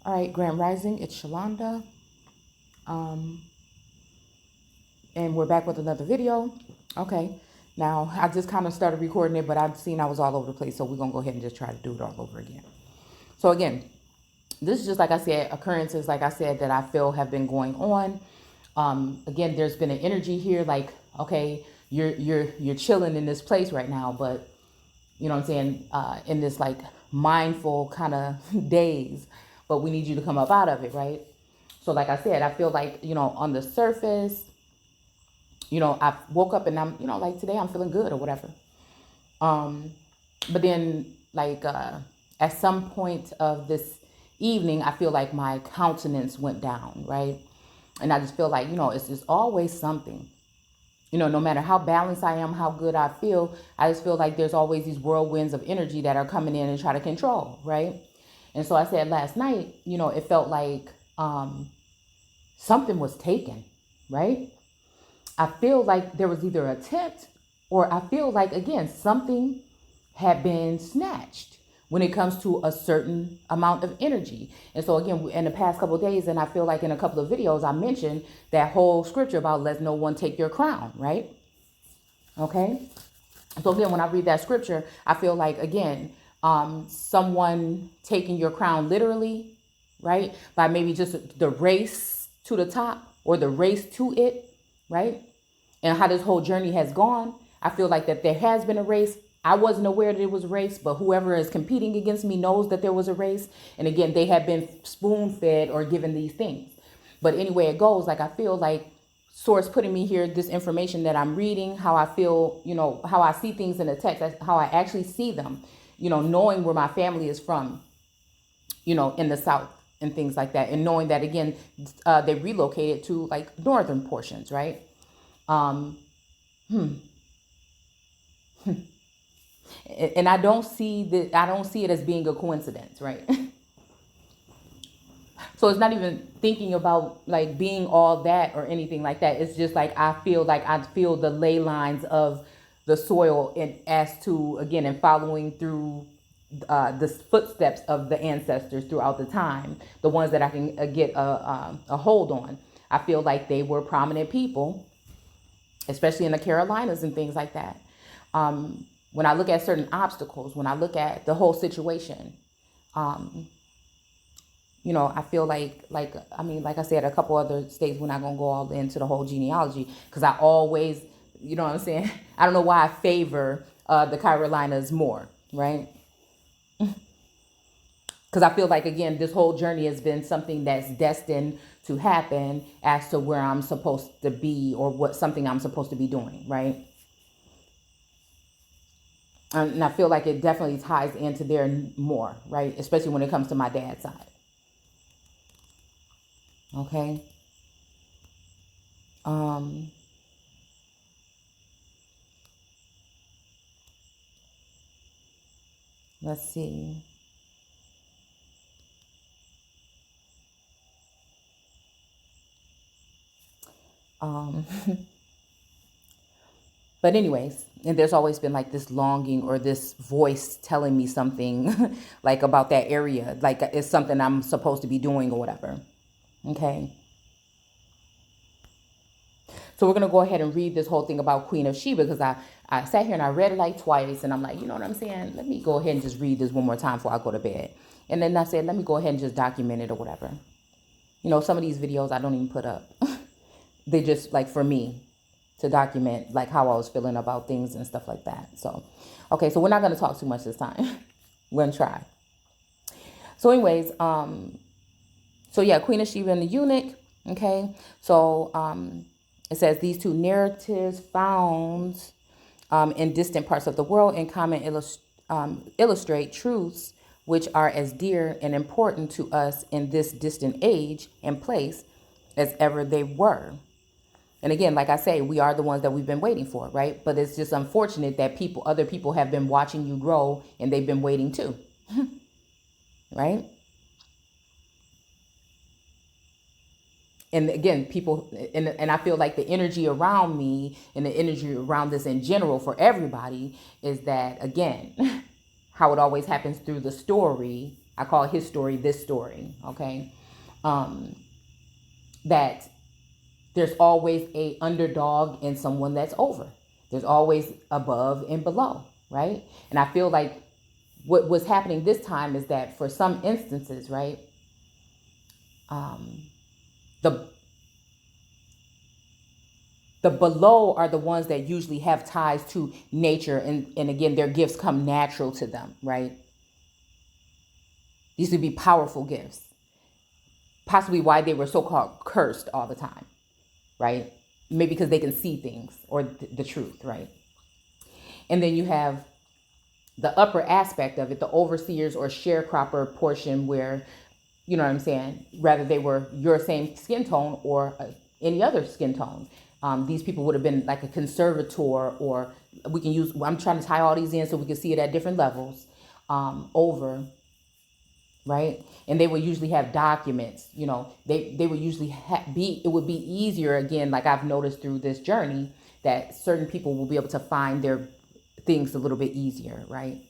All right, Grand Rising, it's Shalonda. And we're back with another video. Okay, now I just kind of started recording it, but I've seen I was all over the place, so we're gonna go ahead and just try to do it all over again. So again, this is just like I said, occurrences, like I said, that I feel have been going on. Again, there's been an energy here, like, okay, you're chilling in this place right now, but you know what I'm saying, in this like mindful kind of days, but we need you to come up out of it, right? So like I said, I feel like, on the surface, I woke up and I'm, like today I'm feeling good or whatever. But then like, at some point of this evening, I feel like my countenance went down, right? And I just feel like, it's just always something. No matter how balanced I am, how good I feel, I just feel like there's always these whirlwinds of energy that are coming in and try to control, right? And so I said last night, it felt like something was taken, right? I feel like there was either an attempt or I feel like, again, something had been snatched when it comes to a certain amount of energy. And so again, in the past couple of days, and I feel like in a couple of videos, I mentioned that whole scripture about let no one take your crown, right? Okay. So again, when I read that scripture, I feel like, again, someone taking your crown literally, right? By maybe just the race to the top or the race to it, right? And how this whole journey has gone. I feel like that there has been a race. I wasn't aware that it was a race, but whoever is competing against me knows that there was a race. And again, they have been spoon fed or given these things. But anyway, it goes, like, I feel like source putting me here, this information that I'm reading, how I feel, how I see things in the text, how I actually see them, knowing where my family is from, in the South and things like that. And knowing that, again, they relocated to like northern portions, right? And I don't see it as being a coincidence, right? So it's not even thinking about like being all that or anything like that. It's just like I feel the ley lines of the soil, and as to, again, and following through the footsteps of the ancestors throughout the time, the ones that I can get a hold on. I feel like they were prominent people, especially in the Carolinas and things like that. When I look at certain obstacles, when I look at the whole situation, I feel like I said, a couple other states, we're not going to go all into the whole genealogy, because I always, you know what I'm saying? I don't know why I favor the Carolinas more, right? Because I feel like, again, this whole journey has been something that's destined to happen as to where I'm supposed to be, or something I'm supposed to be doing, right? And I feel like it definitely ties into there more, right? Especially when it comes to my dad's side. Okay. Let's see. But anyways, and there's always been like this longing or this voice telling me something like about that area, like it's something I'm supposed to be doing or whatever. Okay. So we're going to go ahead and read this whole thing about Queen of Sheba, because I sat here and I read it like twice, and I'm like, you know what I'm saying? Let me go ahead and just read this one more time before I go to bed. And then I said, let me go ahead and just document it or whatever. Some of these videos I don't even put up. They just like for me to document like how I was feeling about things and stuff like that. So, okay, so we're not going to talk too much this time. We're going to try. So anyways, so yeah, Queen of Sheba and the eunuch. Okay. So, it says these two narratives found in distant parts of the world in common illustrate truths which are as dear and important to us in this distant age and place as ever they were. And again, like I say, we are the ones that we've been waiting for, right? But it's just unfortunate that other people have been watching you grow and they've been waiting too, right? And again, people, and I feel like the energy around me and the energy around this in general for everybody is that, again, how it always happens through the story, I call his story this story, okay? That there's always a underdog and someone that's over. There's always above and below, right? And I feel like what was happening this time is that for some instances, right, the below are the ones that usually have ties to nature, and again, their gifts come natural to them, right? These would be powerful gifts, possibly why they were so-called cursed all the time, right? Maybe because they can see things or the truth, right? And then you have the upper aspect of it, the overseers or sharecropper portion, where, you know what I'm saying, rather they were your same skin tone or any other skin tone. These people would have been like a conservator, or we can use, I'm trying to tie all these in so we can see it at different levels, over, right? And they would usually have documents, you know, they would usually it would be easier, again, like I've noticed through this journey, that certain people will be able to find their things a little bit easier, right?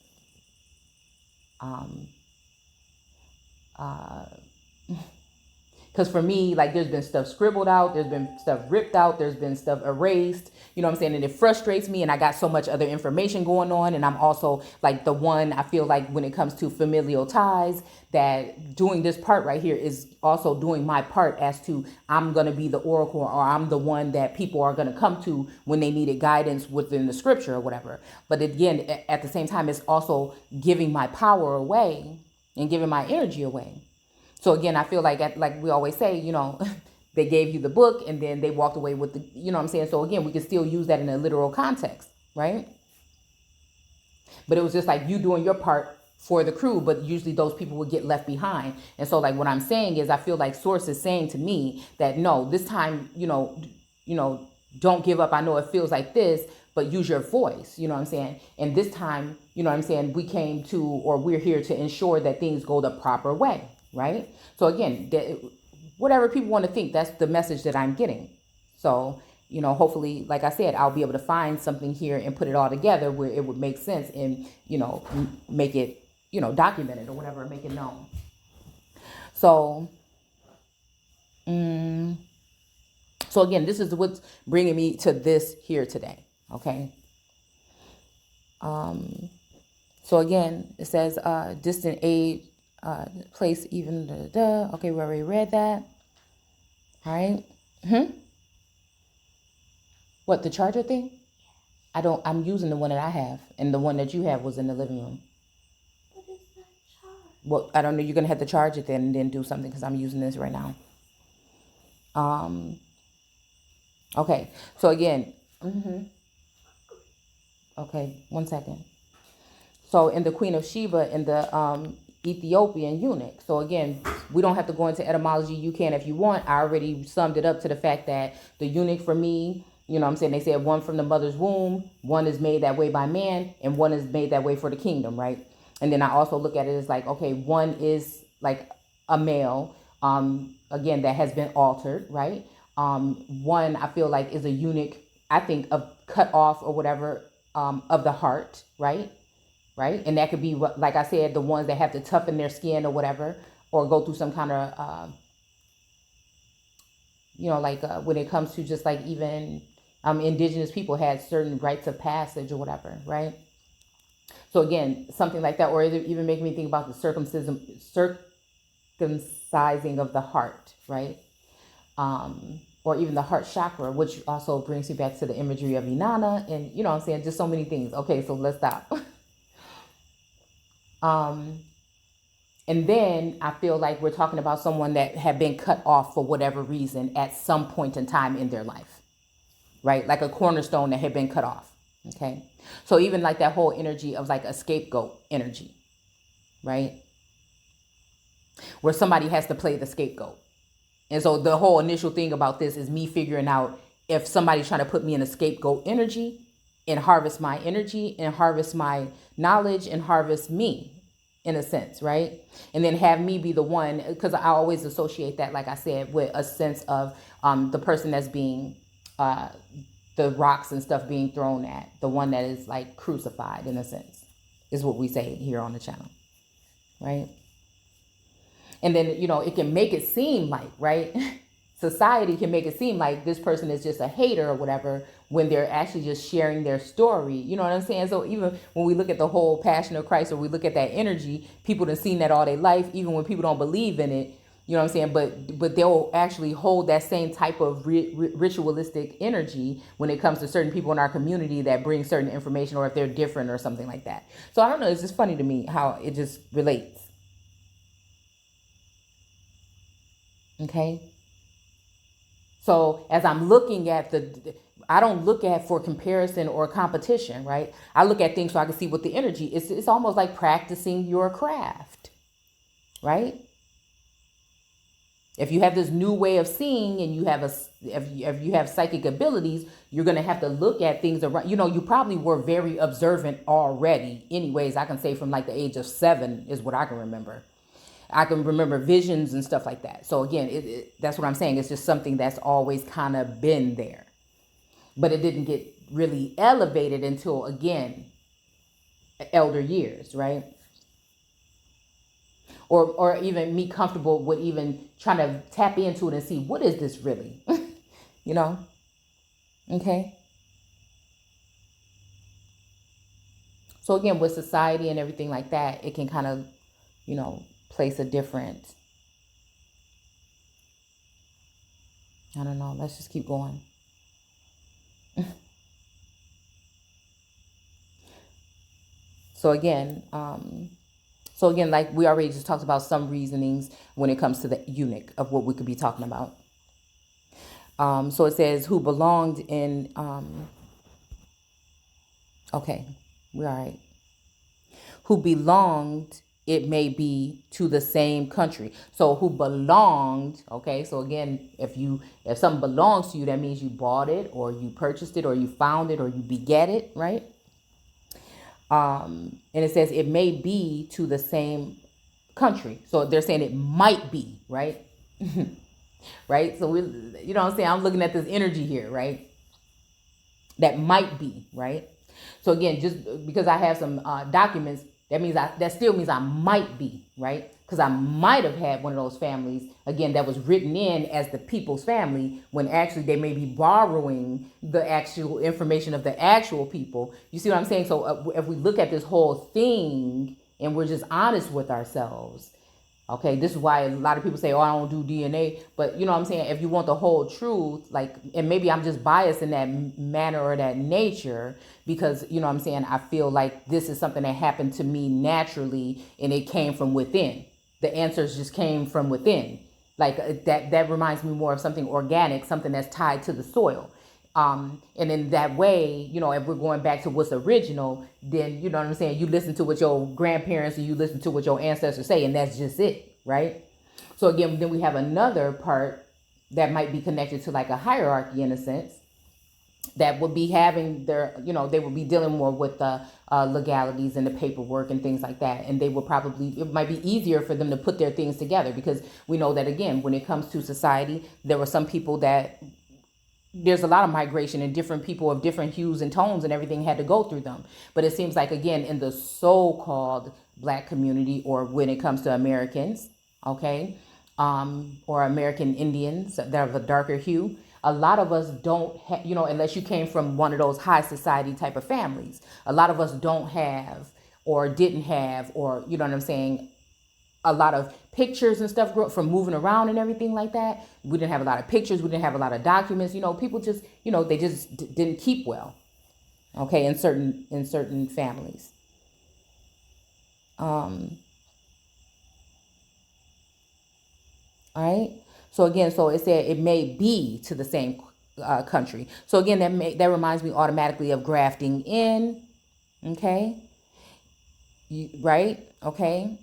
Because for me, like, there's been stuff scribbled out, there's been stuff ripped out, there's been stuff erased, you know what I'm saying? And it frustrates me, and I got so much other information going on. And I'm also like the one, I feel like when it comes to familial ties, that doing this part right here is also doing my part as to, I'm going to be the oracle, or I'm the one that people are going to come to when they needed guidance within the scripture or whatever. But again, at the same time, it's also giving my power away and giving my energy away. So again, I feel like we always say, you know, they gave you the book and then they walked away with the, you know what I'm saying? So again, we can still use that in a literal context, right? But it was just like you doing your part for the crew, but usually those people would get left behind. And so like what I'm saying is, I feel like Source is saying to me that no, this time, you know, don't give up. I know it feels like this, but use your voice, you know what I'm saying? And this time, you know what I'm saying, we're here to ensure that things go the proper way, right? So again, whatever people want to think, that's the message that I'm getting. So, you know, hopefully, like I said, I'll be able to find something here and put it all together where it would make sense, and, you know, make it, you know, documented or whatever, make it known. So, so again, this is what's bringing me to this here today. Okay. So again, it says, distant age, place, even, okay, we already read that. All right. What, the charger thing? I'm using the one that I have, and the one that you have was in the living room. But it's not charged. Well, I don't know. You're going to have to charge it then and then do something, because I'm using this right now. Okay. So again, okay, 1 second. So in the Queen of Sheba and the Ethiopian eunuch. So again, we don't have to go into etymology. You can if you want. I already summed it up to the fact that the eunuch, for me, you know what I'm saying, they said one from the mother's womb, one is made that way by man, and one is made that way for the kingdom, right? And then I also look at it as like, okay, one is like a male, again, that has been altered, right? One, I feel like, is a eunuch, I think, of cut off or whatever, of the heart, right? Right? And that could be, what, like I said, the ones that have to toughen their skin or whatever, or go through some kind of, you know, like when it comes to just like even indigenous people had certain rites of passage or whatever, right? So again, something like that, or even make me think about the circumcising of the heart, right? Or even the heart chakra, which also brings me back to the imagery of Inanna, and, you know what I'm saying, just so many things. Okay, so let's stop. And then I feel like we're talking about someone that had been cut off for whatever reason at some point in time in their life, right? Like a cornerstone that had been cut off. Okay. So even like that whole energy of like a scapegoat energy, right? Where somebody has to play the scapegoat. And so the whole initial thing about this is me figuring out if somebody's trying to put me in a scapegoat energy and harvest my energy and harvest my knowledge and harvest me, in a sense, right? And then have me be the one, because I always associate that, like I said, with a sense of the person that's being, the rocks and stuff being thrown at, the one that is like crucified, in a sense, is what we say here on the channel, right? And then, it can make it seem like, right? Society can make it seem like this person is just a hater or whatever when they're actually just sharing their story. You know what I'm saying? So even when we look at the whole Passion of Christ, or we look at that energy, people have seen that all their life, even when people don't believe in it. You know what I'm saying? But they'll actually hold that same type of ritualistic energy when it comes to certain people in our community that bring certain information, or if they're different or something like that. So I don't know. It's just funny to me how it just relates. Okay. So as I'm looking at I don't look at for comparison or competition, right? I look at things so I can see what the energy is. It's almost like practicing your craft, right? If you have this new way of seeing, and if you have psychic abilities, you're going to have to look at things around. You probably were very observant already. Anyways, I can say from like the age of 7 is what I can remember. I can remember visions and stuff like that. So again, that's what I'm saying. It's just something that's always kind of been there. But it didn't get really elevated until, again, elder years, right? Or even me comfortable with even trying to tap into it and see, what is this really? Okay. So again, with society and everything like that, it can kind of, place a different, I don't know, let's just keep going. So again, like we already just talked about some reasonings when it comes to the eunuch of what we could be talking about. So it says who belonged in, okay, we're all right. Who belonged, it may be, to the same country. So who belonged, okay, so again, if something belongs to you, that means you bought it, or you purchased it, or you found it, or you beget it, right? And it says it may be to the same country. So they're saying it might be, right? Right? So you know what I'm saying? I'm looking at this energy here, right? That might be, right? So again, just because I have some documents, that still means I might be, right? Because I might have had one of those families, again, that was written in as the people's family, when actually they may be borrowing the actual information of the actual people. You see what I'm saying? So if we look at this whole thing and we're just honest with ourselves, okay, this is why a lot of people say, oh, I don't do DNA. But you know what I'm saying? If you want the whole truth, like, and maybe I'm just biased in that manner or that nature, because, you know what I'm saying, I feel like this is something that happened to me naturally, and it came from within. The answers just came from within. Like that reminds me more of something organic, something that's tied to the soil. And in that way, if we're going back to what's original, then, you know what I'm saying, you listen to what your grandparents and you listen to what your ancestors say, and that's just it, right? So again, then we have another part that might be connected to like a hierarchy in a sense, that would be having their, they would be dealing more with the legalities and the paperwork and things like that. And they will probably, it might be easier for them to put their things together, because we know that, again, when it comes to society, there were some people that, there's a lot of migration, and different people of different hues and tones and everything had to go through them. But it seems like, again, in the so-called Black community, or when it comes to Americans, okay, or American Indians that are of a darker hue, a lot of us don't have, unless you came from one of those high society type of families, a lot of us don't have, or didn't have, or, you know what I'm saying, a lot of pictures and stuff from moving around and everything like that. We didn't have a lot of pictures. We didn't have a lot of documents. People just, they just didn't keep well. Okay, in certain families. All right. So again, so it said it may be to the same country. So again, that reminds me automatically of grafting in. Okay. Right. Okay.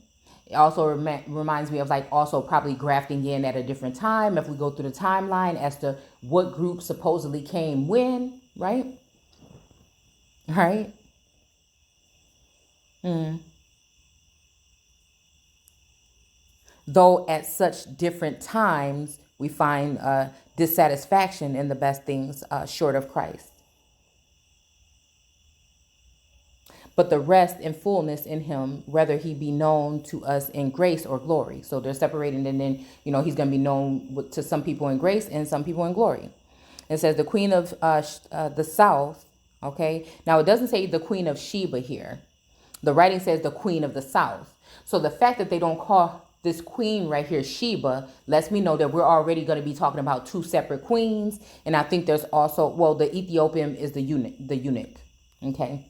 It also reminds me of like also probably grafting in at a different time, if we go through the timeline as to what group supposedly came when, right? Right? Though at such different times we find dissatisfaction in the best things short of Christ. but the rest in fullness in him, whether he be known to us in grace or glory. So they're separating, and then, he's going to be known to some people in grace and some people in glory. It says the queen of the south. Okay. Now it doesn't say the queen of Sheba here. The writing says the queen of the south. So the fact that they don't call this queen right here Sheba lets me know that we're already going to be talking about two separate queens. And I think there's also, well, the Ethiopian is the eunuch. Okay.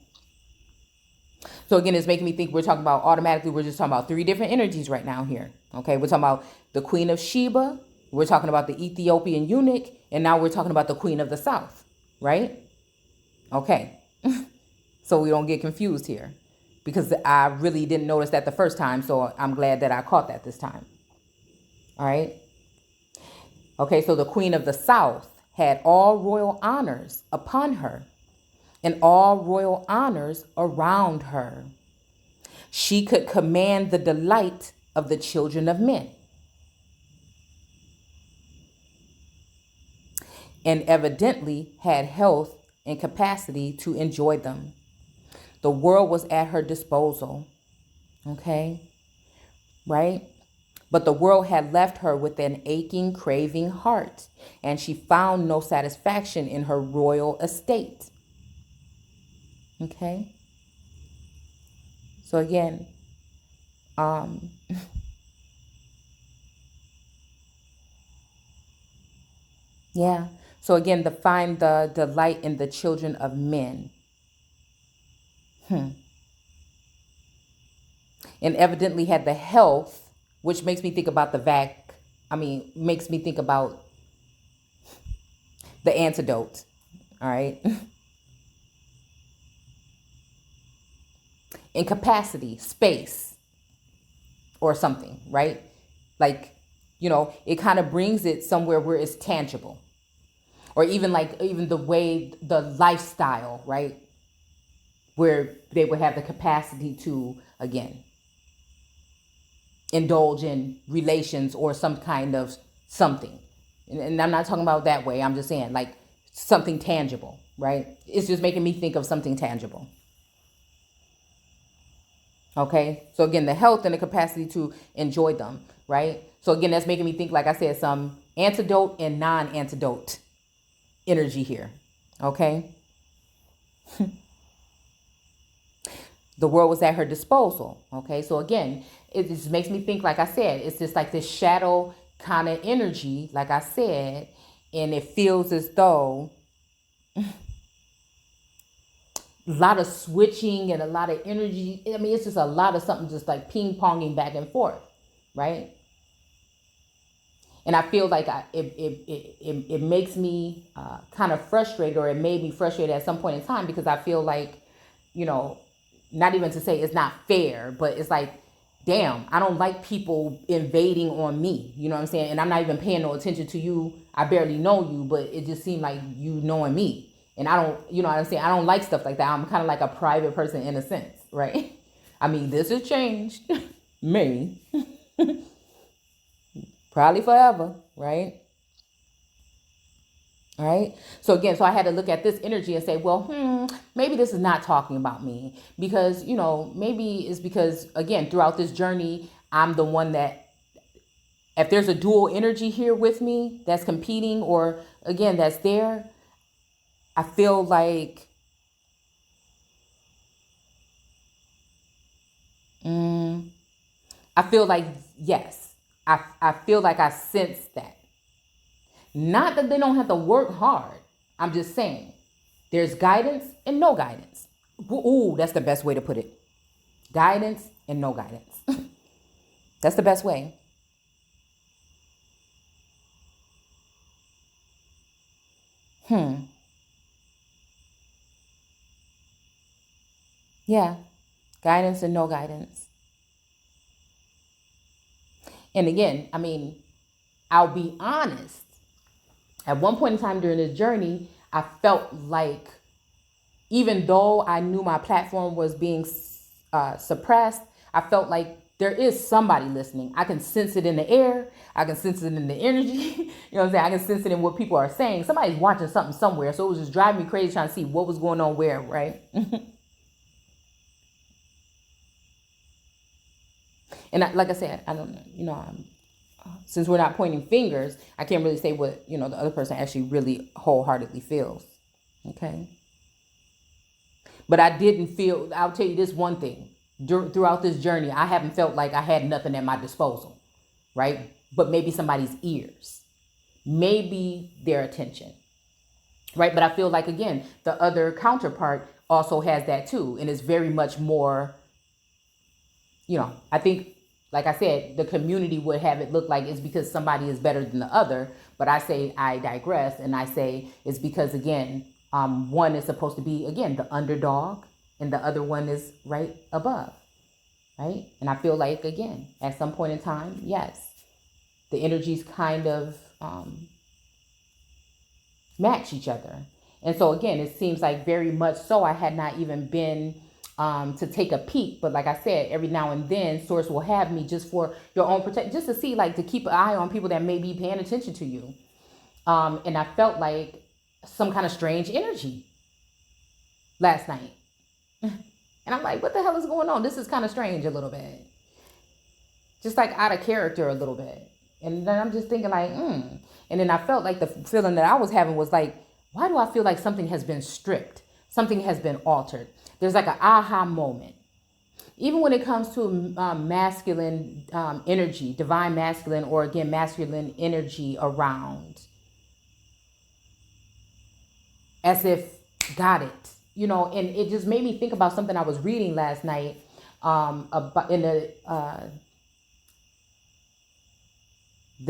So again, it's making me think we're talking about, automatically, we're just talking about three different energies right now here. Okay. We're talking about the queen of Sheba. We're talking about the Ethiopian eunuch. And now we're talking about the queen of the south. Right. Okay. So we don't get confused here, because I really didn't notice that the first time. So I'm glad that I caught that this time. All right. Okay. So the queen of the south had all royal honors upon her and all royal honors around her. She could command the delight of the children of men, and evidently had health and capacity to enjoy them. The world was at her disposal. Okay. Right. But the world had left her with an aching, craving heart, and she found no satisfaction in her royal estate. Okay. So again, yeah. So again, to find the delight in the children of men. And evidently had the health, which makes me think about makes me think about the antidote. All right. In capacity, space, or something, right? Like, it kind of brings it somewhere where it's tangible, or even the way, the lifestyle, right? Where they would have the capacity to, again, indulge in relations or some kind of something. And I'm not talking about that way. I'm just saying like something tangible, right? It's just making me think of something tangible. Okay. So again, the health and the capacity to enjoy them, right? So again, that's making me think, like I said, some antidote and non-antidote energy here. Okay. The world was at her disposal. Okay. So again, it just makes me think, like I said, it's just like this shadow kind of energy, like I said, and it feels as though a lot of switching and a lot of energy. I mean, it's just a lot of something just like ping ponging back and forth, right? And I feel like it makes me kind of frustrated, or it made me frustrated at some point in time, because I feel like, not even to say it's not fair, but it's like, damn, I don't like people invading on me. You know what I'm saying? And I'm not even paying no attention to you. I barely know you, but it just seemed like you knowing me. And I don't, you know what I'm saying? I don't like stuff like that. I'm kind of like a private person in a sense, right? I mean, this has changed. Maybe. Probably forever, right? All right. So again, so I had to look at this energy and say, well, maybe this is not talking about me, because, maybe it's because, again, throughout this journey, I'm the one that, if there's a dual energy here with me that's competing, or again, that's there, I feel like, yes, I feel like I sense that. Not that they don't have to work hard. I'm just saying there's guidance and no guidance. Ooh, that's the best way to put it. Guidance and no guidance. That's the best way. Yeah. Guidance and no guidance. And again, I mean, I'll be honest. At one point in time during this journey, I felt like, even though I knew my platform was being suppressed, I felt like there is somebody listening. I can sense it in the air. I can sense it in the energy. You know what I'm saying? I can sense it in what people are saying. Somebody's watching something somewhere. So it was just driving me crazy trying to see what was going on where, right? And like I said, I don't know, since we're not pointing fingers, I can't really say what, the other person actually really wholeheartedly feels. Okay. But I didn't feel, I'll tell you this one thing, throughout this journey, I haven't felt like I had nothing at my disposal, right? But maybe somebody's ears, maybe their attention, right? But I feel like, again, the other counterpart also has that too. And it's very much more, I think, like I said, the community would have it look like it's because somebody is better than the other. But I say, I digress, and I say it's because, again, one is supposed to be, again, the underdog, and the other one is right above, right? And I feel like, again, at some point in time, yes, the energies kind of match each other. And so, again, it seems like very much so I had not even been to take a peek. But like I said, every now and then, Source will have me just for your own protection, just to see, like, to keep an eye on people that may be paying attention to you. And I felt like some kind of strange energy last night. And I'm like, what the hell is going on? This is kind of strange a little bit. Just like out of character a little bit. And then I'm just thinking like, And then I felt like the feeling that I was having was like, why do I feel like something has been stripped? Something has been altered. There's like an aha moment. Even when it comes to masculine energy, divine masculine, or again, masculine energy around. As if got it, and it just made me think about something I was reading last night about in the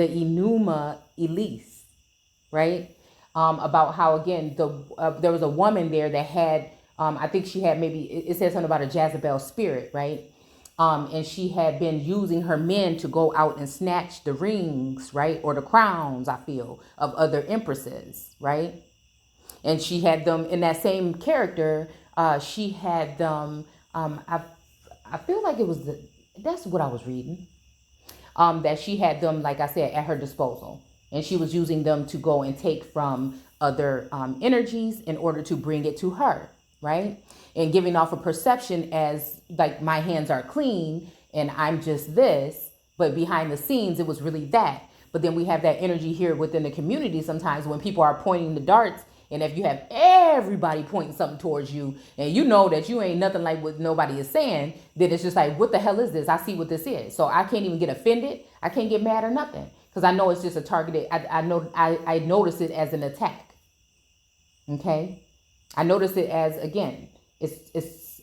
Enuma Elise, right? About how, again, there was a woman there that had, I think she had maybe, it said something about a Jezebel spirit, right? And she had been using her men to go out and snatch the rings, right? Or the crowns, I feel, of other empresses, right? And she had them in that same character. She had them. I feel like that's what I was reading. That she had them, like I said, at her disposal, and she was using them to go and take from other energies in order to bring it to her, right? And giving off a perception as like my hands are clean and I'm just this, but behind the scenes it was really that. But then we have that energy here within the community sometimes when people are pointing the darts. And if you have everybody pointing something towards you and you know that you ain't nothing like what nobody is saying, then it's just like, what the hell is this? I see what this is. So I can't even get offended. I can't get mad or nothing because I know it's just a targeted. I notice it as an attack. Okay. I notice it as, again, it's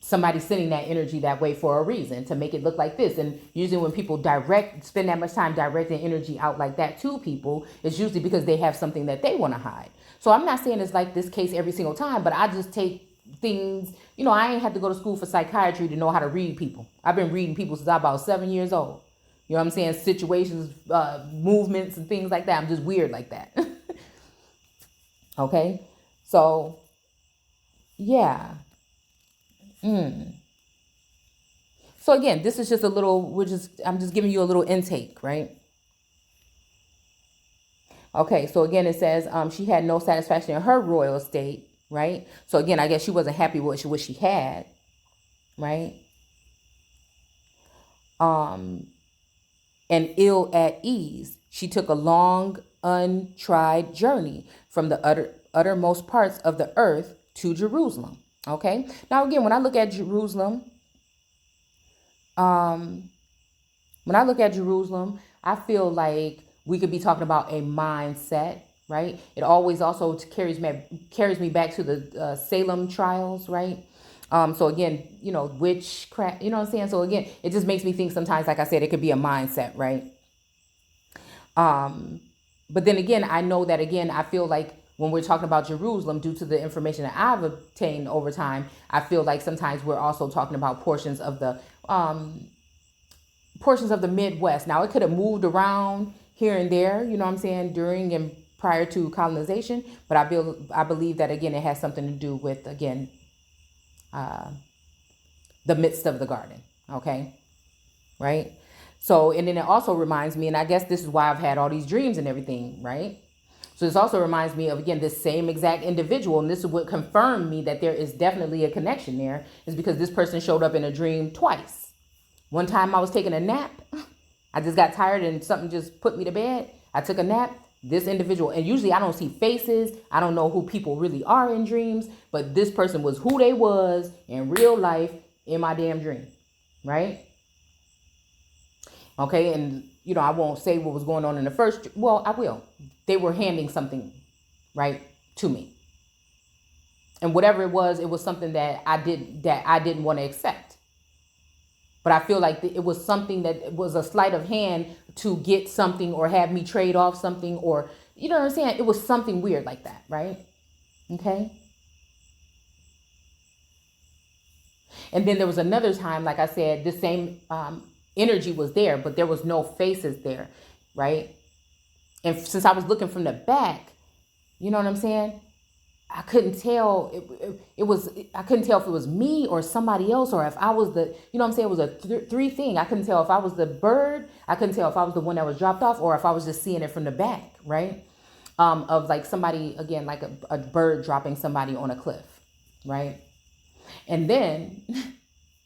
somebody sending that energy that way for a reason to make it look like this. And usually when people spend that much time directing energy out like that to people, it's usually because they have something that they want to hide. So I'm not saying it's like this case every single time, but I just take things, I ain't had to go to school for psychiatry to know how to read people. I've been reading people since I'm about 7 years old. You know what I'm saying? Situations, movements and things like that. I'm just weird like that. Okay. So yeah. So again, this is just a little, I'm just giving you a little intake, right? Okay, so again, it says she had no satisfaction in her royal estate, right? So again, I guess she wasn't happy with what she had, right? And ill at ease, she took a long, untried journey from the uttermost parts of the earth to Jerusalem. Okay, now again, when I look at Jerusalem, I feel like we could be talking about a mindset, right? It always also carries me back to the Salem trials, right? So again, witchcraft, you know what I'm saying? So again, it just makes me think sometimes, like I said, it could be a mindset, right? But then again, I know that, again, I feel like when we're talking about Jerusalem, due to the information that I've obtained over time, I feel like sometimes we're also talking about portions of the Midwest. Now, it could have moved around here and there, you know what I'm saying, during and prior to colonization. But I believe that, again, it has something to do with, again, the midst of the garden. Okay. Right. So, and then it also reminds me, and I guess this is why I've had all these dreams and everything, right? So this also reminds me of, again, this same exact individual. And this is what confirmed me that there is definitely a connection there, is because this person showed up in a dream twice. One time I was taking a nap. I just got tired and something just put me to bed. I took a nap. This individual, and usually I don't see faces. I don't know who people really are in dreams, but this person was who they was in real life in my damn dream, right? Okay, and I won't say what was going on in the first. Well, I will. They were handing something, right, to me, and whatever it was something that I didn't want to accept. But I feel like it was something that was a sleight of hand to get something or have me trade off something, or, you know what I'm saying? It was something weird like that, right? Okay. And then there was another time, like I said, the same energy was there, but there was no faces there, right? And since I was looking from the back, you know what I'm saying? I couldn't tell. I couldn't tell if it was me or somebody else, or if I was the, you know what I'm saying? It was a three thing. I couldn't tell if I was the bird. I couldn't tell if I was the one that was dropped off, or if I was just seeing it from the back, right? Of like somebody, again, like a bird dropping somebody on a cliff, right? And then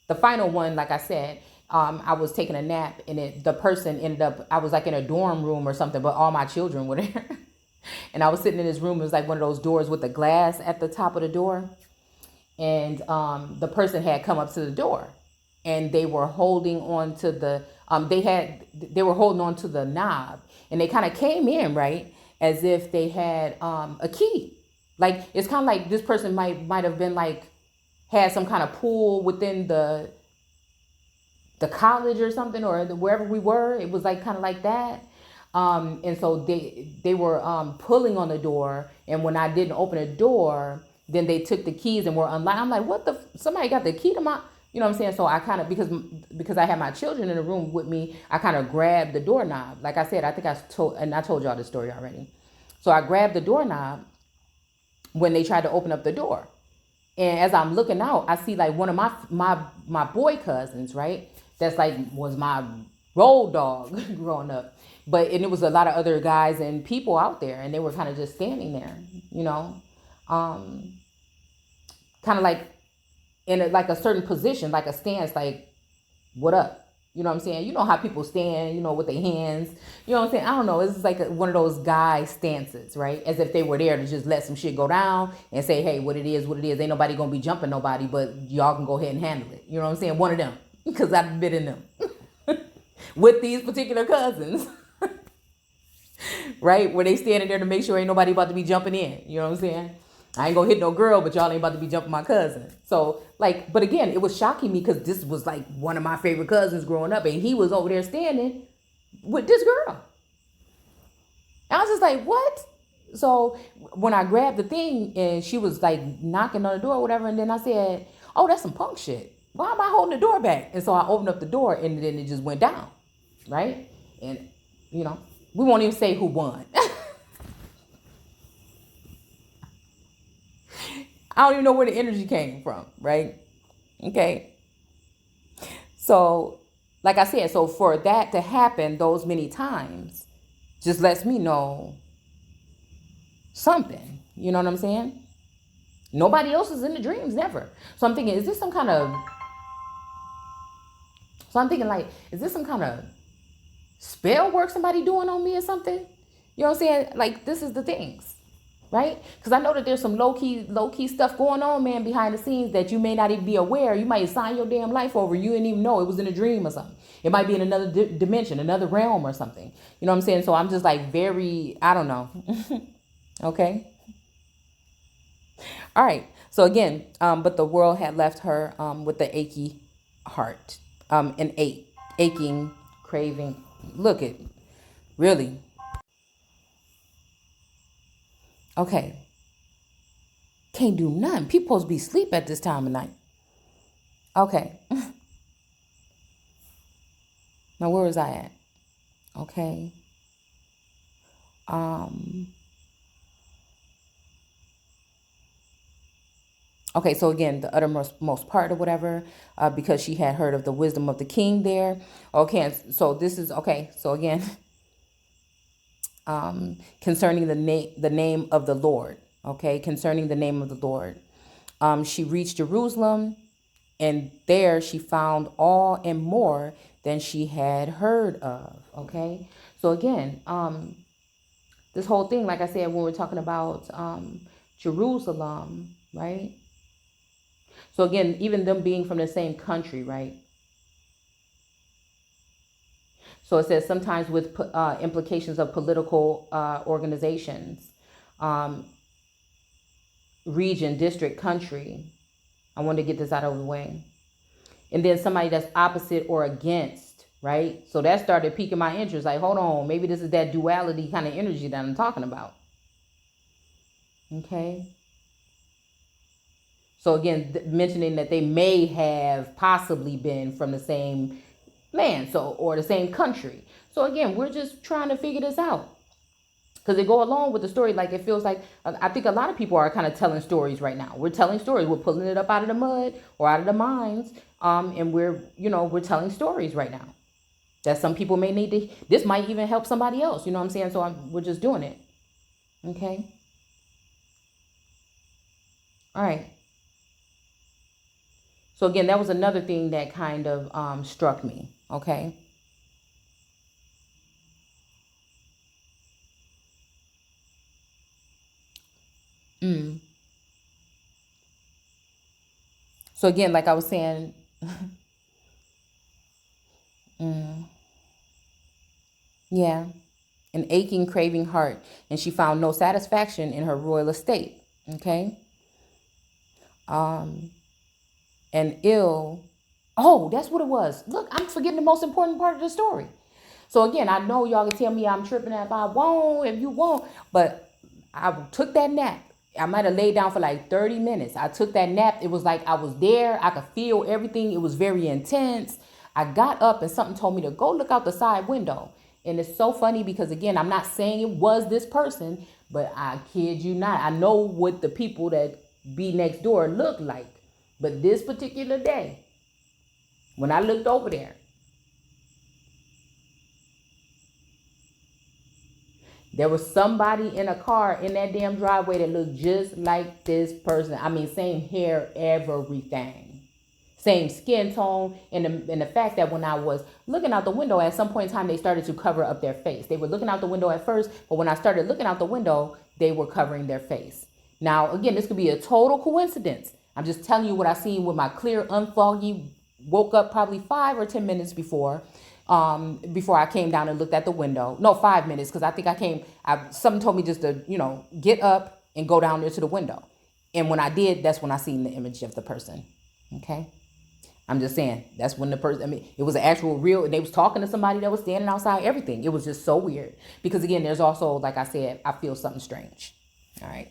the final one, like I said, I was taking a nap, and the person ended up, I was like in a dorm room or something, but all my children were there. And I was sitting in this room. It was like one of those doors with the glass at the top of the door. And the person had come up to the door, and they were holding on to the, they were holding on to the knob, and they kind of came in, right, as if they had a key. Like, it's kind of like this person might have been like, had some kind of pool within the college or something, or wherever we were. It was like kind of like that. And so they were pulling on the door, and when I didn't open the door, then they took the keys and were unlocked. I'm like, what the? Somebody got the key to my, you know what I'm saying? So I kind of, because I had my children in the room with me, I kind of grabbed the doorknob. Like I said, I think I told y'all this story already. So I grabbed the doorknob when they tried to open up the door, and as I'm looking out, I see like one of my boy cousins, right? That's like was my road dog growing up. And it was a lot of other guys and people out there, and they were kind of just standing there, kind of like in like a certain position, like a stance, like, what up? You know what I'm saying? You know how people stand, with their hands, you know what I'm saying? I don't know. It's like one of those guy stances, right? As if they were there to just let some shit go down and say, hey, what it is. Ain't nobody going to be jumping nobody, but y'all can go ahead and handle it. You know what I'm saying? One of them, because I've been in them with these particular cousins. Right? Where they standing there to make sure ain't nobody about to be jumping in. You know what I'm saying? I ain't gonna hit no girl, but y'all ain't about to be jumping my cousin. So like, but again, it was shocking me because this was like one of my favorite cousins growing up, and he was over there standing with this girl. And I was just like, what? So when I grabbed the thing and she was like knocking on the door or whatever, and then I said, oh, that's some punk shit. Why am I holding the door back? And so I opened up the door, and then it just went down. Right? And we won't even say who won. I don't even know where the energy came from, right? Okay. So, like I said, so for that to happen those many times just lets me know something. You know what I'm saying? Nobody else is in the dreams, never. So I'm thinking, is this some kind of spell work somebody doing on me or something? You know what I'm saying? Like, this is the things, right? Because I know that there's some low-key stuff going on, man, behind the scenes that you may not even be aware. You might sign your damn life over. You didn't even know it was in a dream or something. It might be in another dimension, another realm or something. You know what I'm saying? So I'm just like very, I don't know. Okay. All right. So again, but the world had left her with the achy heart, an aching, craving. Look at, really. Okay. Can't do nothing. People supposed to be asleep at this time of night. Okay. Now, where was I at? Okay. Okay, so again, the uttermost part or whatever, because she had heard of the wisdom of the king there. Okay, so this is, okay, so again, concerning the name of the Lord. Okay, concerning the name of the Lord. She reached Jerusalem, And there she found all and more than she had heard of. Okay. So again, this whole thing, like I said, when we're talking about Jerusalem, right? So again, even them being from the same country, right? So it says sometimes with implications of political organizations, um, region, district, country. I wanted to get this out of the way. And then somebody that's opposite or against, right? So that started piquing my interest. Like, hold on, maybe this is that duality kind of energy that I'm talking about. Okay. So again, mentioning that they may have possibly been from the same land, so, or the same country. So again, we're just trying to figure this out. Because they go along with the story. Like, it feels like, I think a lot of people are kind of telling stories right now. We're telling stories. We're pulling it up out of the mud or out of the mines. And we're telling stories right now that some people may need to, this might even help somebody else. You know what I'm saying? So we're just doing it. Okay. All right. So again, that was another thing that kind of struck me. Okay. So again, like I was saying, yeah, an aching, craving heart, and she found no satisfaction in her royal estate. Okay. And ill. Oh, that's what it was. Look, I'm forgetting the most important part of the story. So again, I know y'all can tell me I'm tripping if I won't, if you won't, but I took that nap. I might have laid down for like 30 minutes. I took that nap. It was like I was there. I could feel everything. It was very intense. I got up and something told me to go look out the side window. And it's so funny because, again, I'm not saying it was this person, but I kid you not. I know what the people that be next door look like. But this particular day, when I looked over there, there was somebody in a car in that damn driveway that looked just like this person. I mean, same hair, everything. Same skin tone. And the fact that when I was looking out the window, at some point in time, they started to cover up their face. They were looking out the window at first, but when I started looking out the window, they were covering their face. Now, again, this could be a total coincidence. I'm just telling you what I seen with my clear, unfoggy, woke up probably 5 or 10 minutes before I came down and looked at the window. No, 5 minutes, because I think something told me just to, get up and go down there to the window. And when I did, that's when I seen the image of the person. Okay. I'm just saying, that's when the person, I mean, it was an actual real, and they was talking to somebody that was standing outside, everything. It was just so weird. Because again, there's also, like I said, I feel something strange. All right.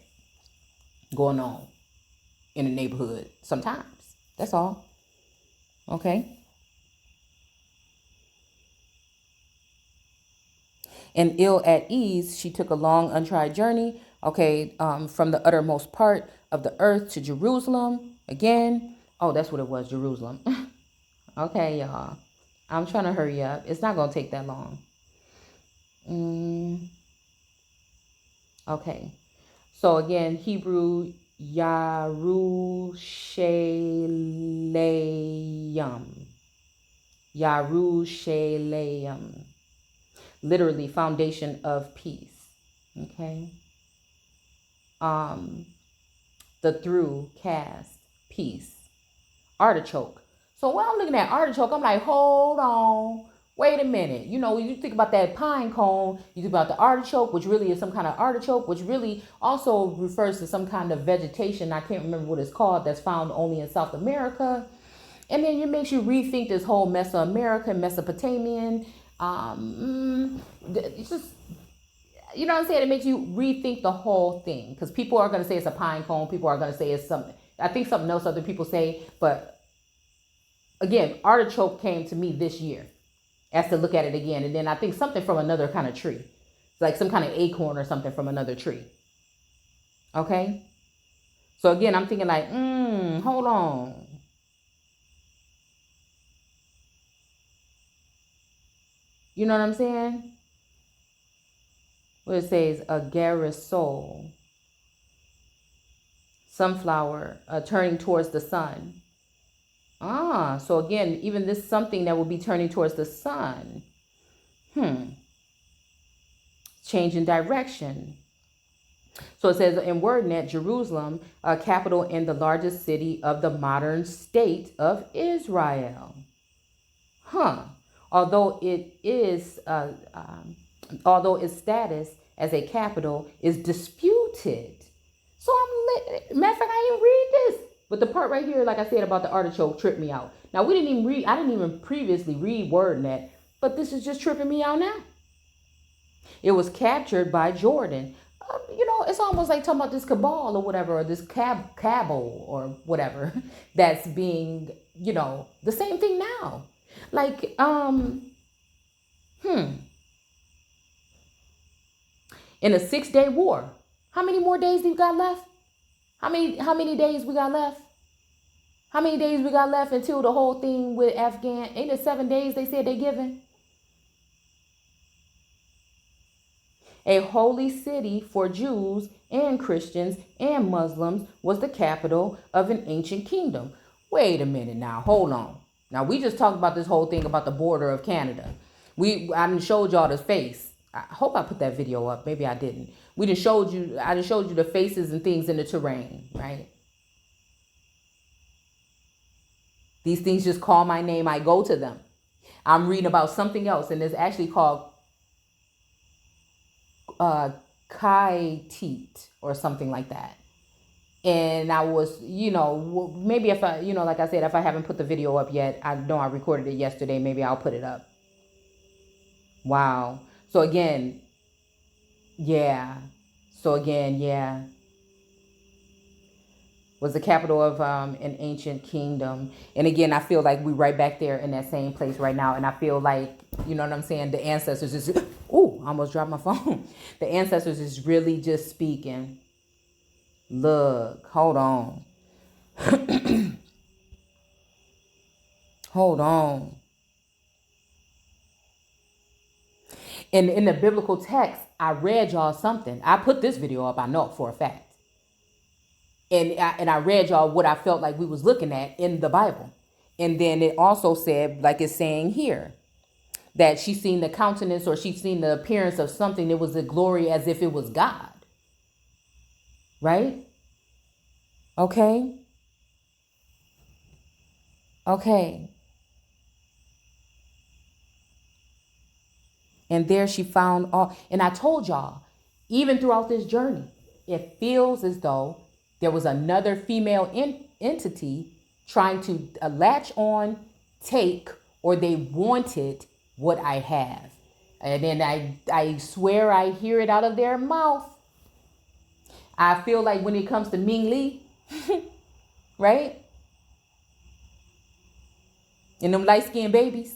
Going on in the neighborhood sometimes. That's all. Okay. And ill at ease, she took a long, untried journey, okay, from the uttermost part of the earth to Jerusalem. Again, oh, that's what it was, Jerusalem. Okay, y'all. I'm trying to hurry up. It's not going to take that long. Okay. So again, Hebrew, Yarushalayim. Yarushalayim. Literally, foundation of peace. Okay. The through, cast, peace. Artichoke. So when I'm looking at artichoke, I'm like, hold on, wait a minute. When you think about that pine cone, you think about the artichoke, which really is some kind of artichoke, which really also refers to some kind of vegetation. I can't remember what it's called, that's found only in South America. And then it makes you rethink this whole Mesoamerican, Mesopotamian. It's just, you know what I'm saying? It makes you rethink the whole thing, because people are going to say it's a pine cone. People are going to say it's something. I think something else other people say. But again, artichoke came to me this year as to look at it again. And then I think something from another kind of tree. It's like some kind of acorn or something from another tree. Okay? So again, I'm thinking like, hold on. You know what I'm saying? Where it says agaricol, sunflower turning towards the sun. So again, even this something that will be turning towards the sun. Change in direction. So it says in WordNet, Jerusalem, a capital and the largest city of the modern state of Israel. Although although its status as a capital is disputed. So matter of fact, I didn't read this. But the part right here, like I said about the artichoke, tripped me out. Now I didn't even previously read WordNet, but this is just tripping me out now. It was captured by Jordan. It's almost like talking about this cabal or whatever, or this cabal or whatever that's being, the same thing now. Like, in a 6-day war, how many more days we got left? How many days we got left? How many days we got left until the whole thing with Afghan? Ain't it 7 days they said they giving? A holy city for Jews and Christians and Muslims was the capital of an ancient kingdom. Wait a minute now, hold on. Now we just talked about this whole thing about the border of Canada. I done showed y'all the face. I hope I put that video up. Maybe I didn't. I just showed you the faces and things in the terrain, right? These things just call my name. I go to them. I'm reading about something else, and it's actually called Kaitit or something like that. And I was, maybe if I, like I said, if I haven't put the video up yet, I know I recorded it yesterday. Maybe I'll put it up. Wow. So again, yeah. Was the capital of an ancient kingdom. And again, I feel like we're right back there in that same place right now. And I feel like, you know what I'm saying? The ancestors is, ooh, I almost dropped my phone. The ancestors is really just speaking. Look, hold on. Hold on. In the biblical text, I read y'all something. I put this video up, I know it for a fact. And I read y'all what I felt like we was looking at in the Bible. And then it also said, like it's saying here, that she's seen the countenance or she's seen the appearance of something. It was the glory as if it was God. Right? Okay. And there she found all. And I told y'all, even throughout this journey, it feels as though there was another female entity trying to latch on, take, or they wanted what I have. And then I swear I hear it out of their mouth. I feel like when it comes to Ming Lee, right? And them light-skinned babies.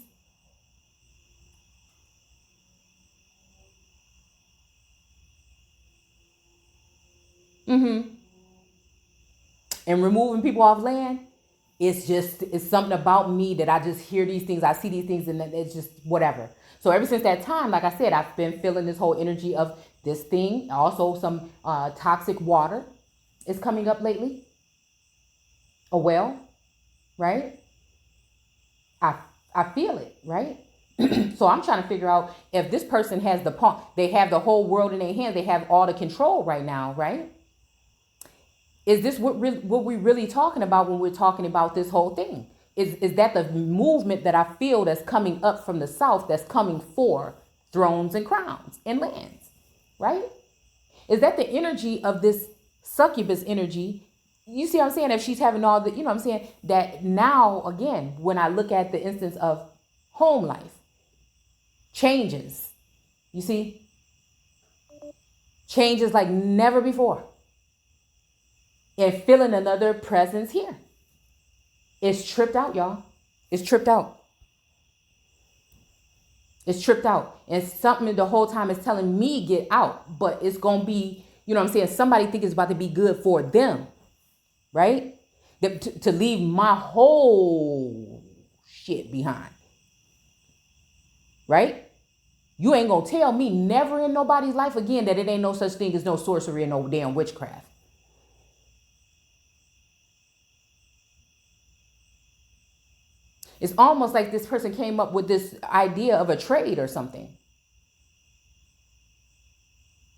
And removing people off land, it's something about me that I just hear these things. I see these things and it's just whatever. So ever since that time, like I said, I've been feeling this whole energy of this thing. Also some toxic water is coming up lately. A well, right? I feel it, right? So I'm trying to figure out if this person has they have the whole world in their hands. They have all the control right now, right? Is this what we're really talking about when we're talking about this whole thing? Is that the movement that I feel that's coming up from the south, that's coming for thrones and crowns and lands, right? Is that the energy of this succubus energy? You see what I'm saying? If she's having all the, you know what I'm saying? That now, again, when I look at the instance of home life, changes, you see? Changes like never before. And feeling another presence here. It's tripped out, y'all. It's tripped out. It's tripped out. And something the whole time is telling me get out. But it's going to be, you know what I'm saying? Somebody think it's about to be good for them. Right? To leave my whole shit behind. Right? You ain't going to tell me never in nobody's life again that it ain't no such thing as no sorcery and no damn witchcraft. It's almost like this person came up with this idea of a trade or something.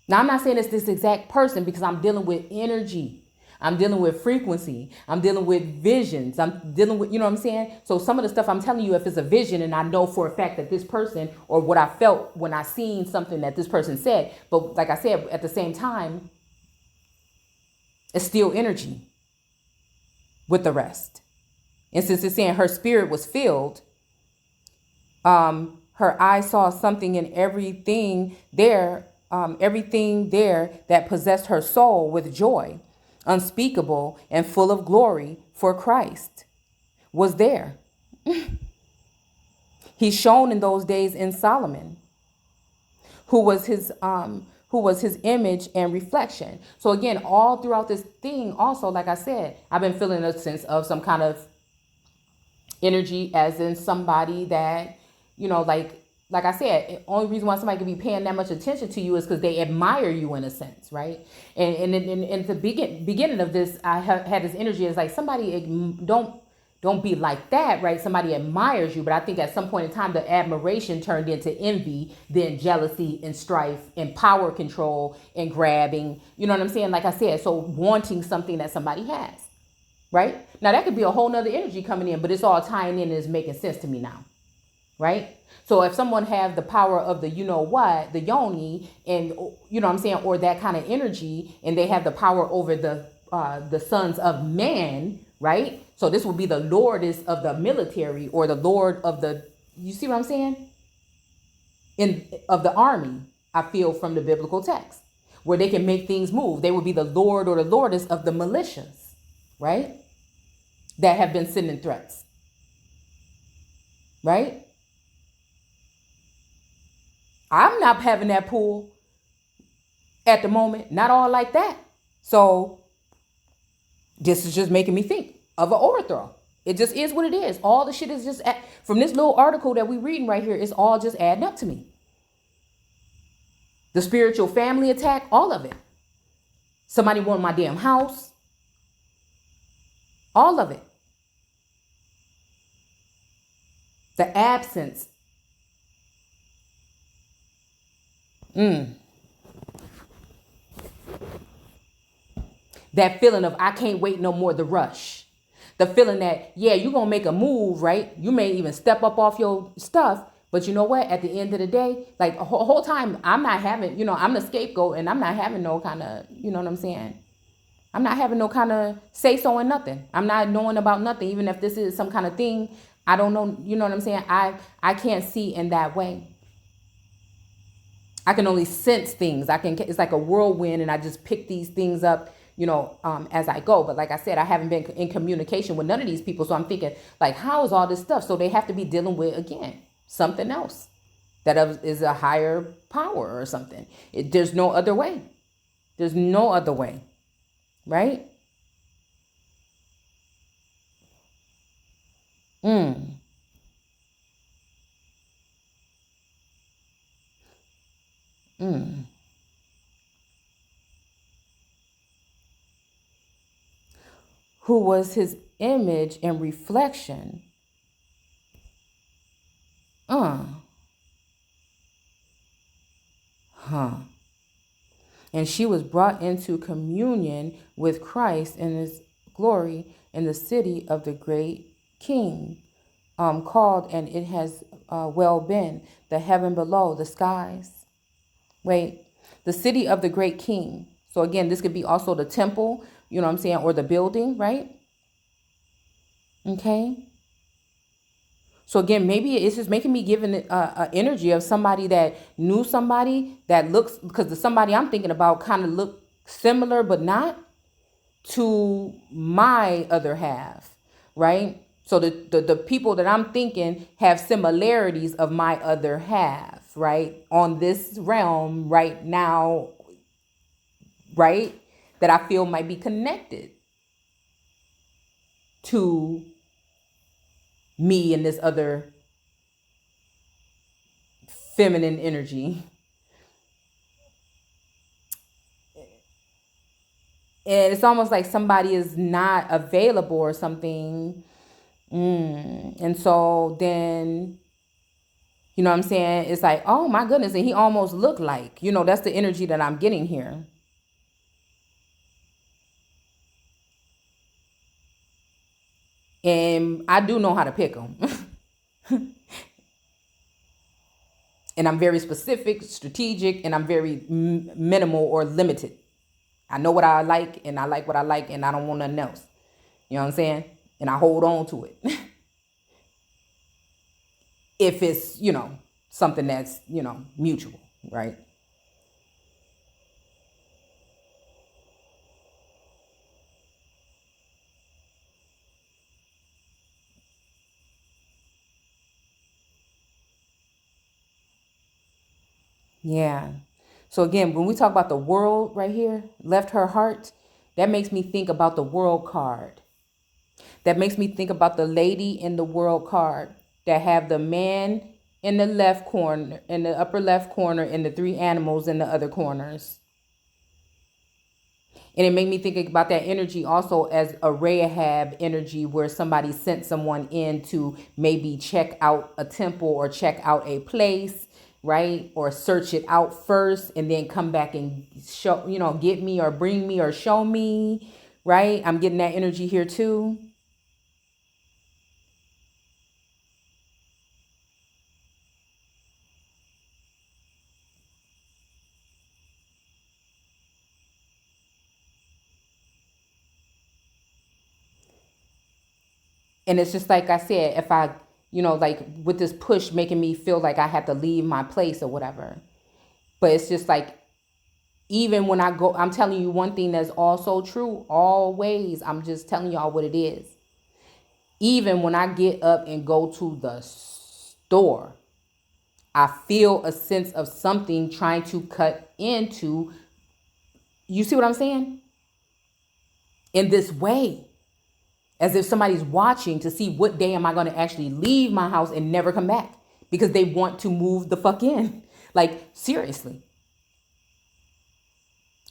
Now, I'm not saying it's this exact person because I'm dealing with energy. I'm dealing with frequency. I'm dealing with visions. I'm dealing with, you know what I'm saying? So some of the stuff I'm telling you, if it's a vision and I know for a fact that this person, or what I felt when I seen something that this person said, but like I said, at the same time, it's still energy with the rest. And since it's saying her spirit was filled, her eye saw something in everything there that possessed her soul with joy unspeakable and full of glory for Christ was there. He shone in those days in Solomon, who was his image and reflection. So again, all throughout this thing, also, like I said, I've been feeling a sense of some kind of energy, as in somebody that, you know, like I said, the only reason why somebody could be paying that much attention to you is because they admire you in a sense, right? And in the beginning of this, I had this energy as like somebody don't be like that, right? Somebody admires you, but I think at some point in time, the admiration turned into envy, then jealousy and strife and power control and grabbing. You know what I'm saying? Like I said, so wanting something that somebody has, right? Now that could be a whole nother energy coming in, but it's all tying in and is making sense to me now, right? So if someone has the power of the, you know what, the yoni, and you know what I'm saying, or that kind of energy, and they have the power over the sons of man, right? So this will be the lordess of the military, or the lord of the, you see what I'm saying? Of the army, I feel from the biblical text, where they can make things move. They will be the lord or the lordess of the militias, right? That have been sending threats, right? I'm not having that pull at the moment, not all like that. So this is just making me think of an overthrow. It just is what it is. All the shit is just, from this little article that we reading right here, it's all just adding up to me. The spiritual family attack, all of it. Somebody wanted my damn house. All of it. The absence. That feeling of I can't wait no more, the rush. The feeling that, yeah, you're going to make a move, right? You may even step up off your stuff. But you know what? At the end of the day, like the whole time, I'm not having, you know, I'm the scapegoat, and I'm not having no kind of, you know what I'm saying? I'm not having no kind of say so in nothing. I'm not knowing about nothing. Even if this is some kind of thing, I don't know. You know what I'm saying? I can't see in that way. I can only sense things. It's like a whirlwind, and I just pick these things up, you know, as I go. But like I said, I haven't been in communication with none of these people. So I'm thinking, like, how is all this stuff? So they have to be dealing with, again, something else that is a higher power or something. There's no other way. There's no other way. Right? Who was his image and reflection. And she was brought into communion with Christ in his glory in the city of the great King, called, and it has well been, the heaven below, the skies. Wait, the city of the great King. So again, this could be also the temple, you know what I'm saying, or the building, right? Okay. So again, maybe it's just making me give an energy of somebody that knew somebody that looks, because the somebody I'm thinking about kind of look similar, but not to my other half, right? So the people that I'm thinking have similarities of my other half, right? On this realm right now, right? That I feel might be connected to me and this other feminine energy. And it's almost like somebody is not available or something. And so then, you know what I'm saying? It's like, oh my goodness. And he almost looked like, that's the energy that I'm getting here. And I do know how to pick them. And I'm very specific, strategic, and I'm very minimal or limited. I know what I like, and I like what I like, and I don't want nothing else. You know what I'm saying? And I hold on to it. If it's, something that's, mutual, right? Yeah. So again, when we talk about the world right here, left her heart, that makes me think about the world card. That makes me think about the lady in the world card that have the man in the left corner, in the upper left corner, and the three animals in the other corners. And it made me think about that energy also as a Rahab energy, where somebody sent someone in to maybe check out a temple or check out a place, right? Or search it out first and then come back and show, get me or bring me or show me, right? I'm getting that energy here too. And it's just like I said, if I, like with this push making me feel like I have to leave my place or whatever. But it's just like, even when I go, I'm telling you one thing that's also true, always. I'm just telling y'all what it is. Even when I get up and go to the store, I feel a sense of something trying to cut into, you see what I'm saying? In this way, as if somebody's watching to see what day am I going to actually leave my house and never come back because they want to move the fuck in. Like, seriously.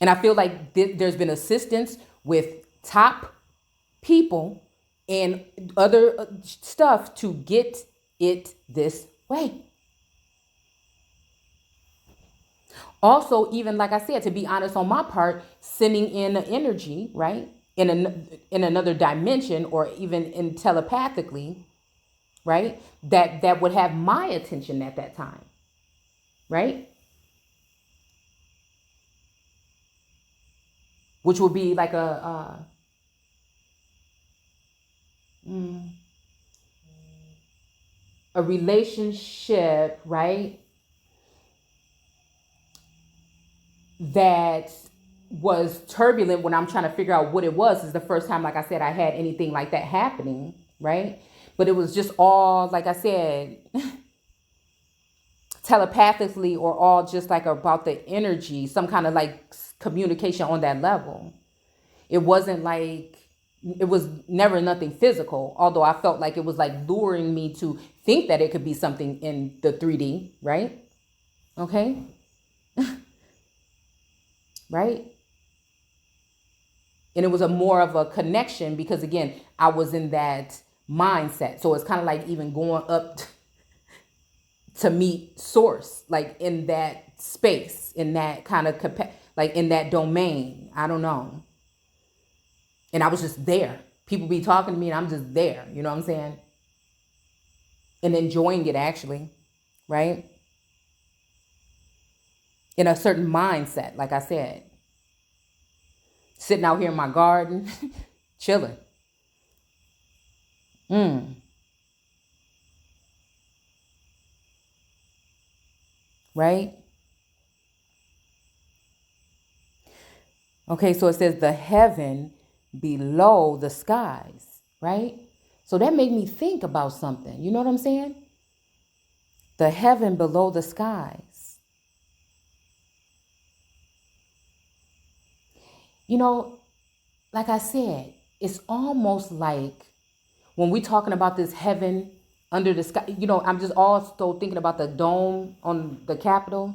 And I feel like there's been assistance with top people and other stuff to get it this way. Also, even like I said, to be honest on my part, sending in an energy, right? In another dimension or even in telepathically, right? That would have my attention at that time, right? Which would be like a relationship, right? That was turbulent when I'm trying to figure out what it was. This is the first time, like I said, I had anything like that happening, right? But it was just all, like I said, telepathically or all just like about the energy, some kind of like communication on that level. It wasn't like, it was never nothing physical, although I felt like it was like luring me to think that it could be something in the 3D, right? Okay. Right. And it was a more of a connection because again, I was in that mindset. So it's kind of like even going up to meet source, like in that space, in that kind of like in that domain. I don't know. And I was just there. People be talking to me and I'm just there. You know what I'm saying? And enjoying it actually, right? In a certain mindset, like I said. Sitting out here in my garden, chilling. Right? Okay, so it says the heaven below the skies, right? So that made me think about something. You know what I'm saying? The heaven below the skies. You know, like I said, it's almost like when we're talking about this heaven under the sky, I'm just also thinking about the dome on the Capitol.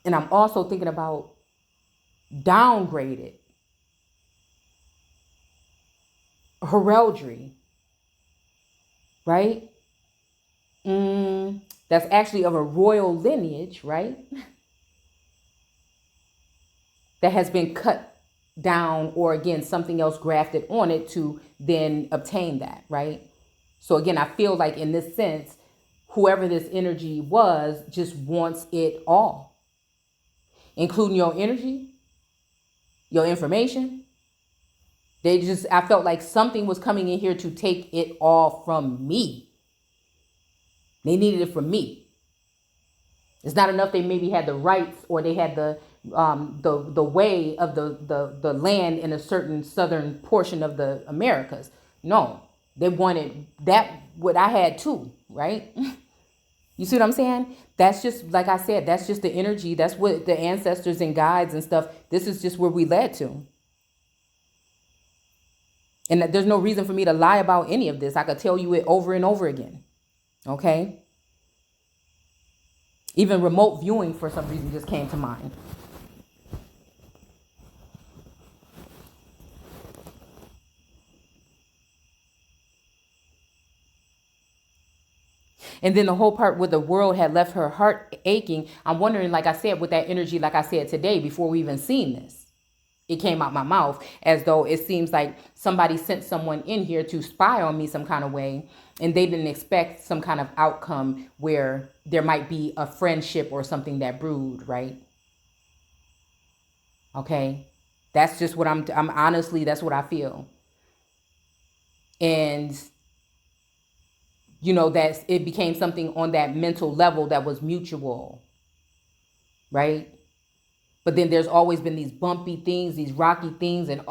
And I'm also thinking about downgraded heraldry, right? That's actually of a royal lineage, right? That has been cut down, or again, something else grafted on it to then obtain that, right? So again, I feel like in this sense, whoever this energy was just wants it all, including your energy, your information. I felt like something was coming in here to take it all from me. They needed it from me. It's not enough they maybe had the rights, or they had the way of the land in a certain southern portion of the Americas. No, they wanted that, what I had too, right? You see what I'm saying? That's just, like I said, that's just the energy. That's what the ancestors and guides and stuff, this is just where we led to. And there's no reason for me to lie about any of this. I could tell you it over and over again. Okay? Even remote viewing for some reason just came to mind. And then the whole part where the world had left her heart aching, I'm wondering, like I said, with that energy, like I said today, before we even seen this, it came out my mouth as though it seems like somebody sent someone in here to spy on me some kind of way, and they didn't expect some kind of outcome where there might be a friendship or something that brewed, right? Okay, that's just what I'm honestly, that's what I feel. And you know, that it became something on that mental level that was mutual, right? But then there's always been these bumpy things, these rocky things, and